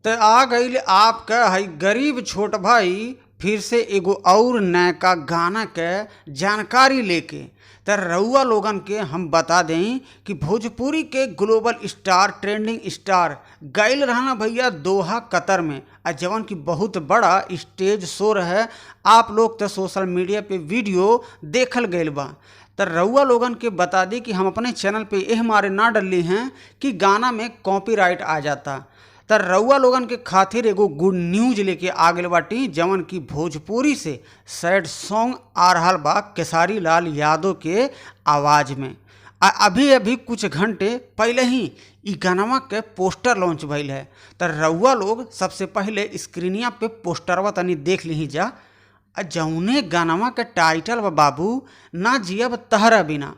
तो आ गई आपका हई गरीब छोट भाई फिर से एगो और नयका गाना के जानकारी लेके। तो रउआ लोगन के हम बता दें कि भोजपुरी के ग्लोबल स्टार ट्रेंडिंग स्टार गईल रहना भैया दोहा कतर में, जवन की बहुत बड़ा स्टेज शो रहे। आप लोग तो सोशल मीडिया पे वीडियो देखल गईल बा। तो रउआ लोगन के बता दी कि हम अपने चैनल पे यह हमारे ना डली हैं कि गाना में कॉपीराइट आ जाता। तो रउआ लोगन के खातिर एगो गुड न्यूज लेके आ गए बाटी, जवन की भोजपुरी से सैड सॉन्ग आ रहा बा केसारी लाल यादव के आवाज़ में। अभी अभी कुछ घंटे पहले ही ई गानवा के पोस्टर लॉन्च भइल है। तो रउआ लोग सबसे पहले स्क्रीनिया पे पोस्टरवा तनी देख ली जा। जौने गानवा के टाइटल बा बाबू ना जियब तहरा बिना,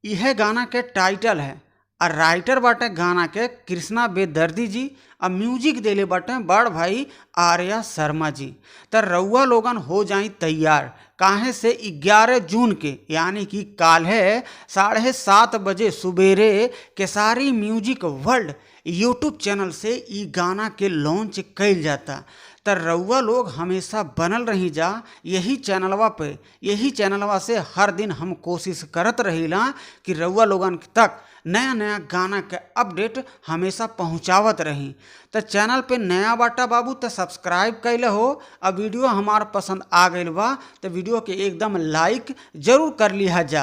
यह गाना के टाइटल है। और राइटर बाटे गाना के कृष्णा बेदर्दी जी, और म्यूजिक देले बाटे बड़ भाई आर्या शर्मा जी। तो रउआ लोगन हो जाई तैयार, काहे से 11 जून के यानी कि काल है 7:30 बजे सुबेरे Khesari music world YouTube channel से ई गाना के लॉन्च कैल जाता। तो रउआ लोग हमेशा बनल रही जा यही चैनलवा पे। यही चैनलवा से हर दिन हम कोशिश करत रहीला कि रउआ लोगन तक नया नया गाना के अपडेट हमेशा पहुंचावत रही। तो चैनल पे नया बाटा बाबू तो सब्सक्राइब कैले हो। अब वीडियो हमार पसंद आ गई बा तो वीडियो के एकदम लाइक जरूर कर लिहा जा।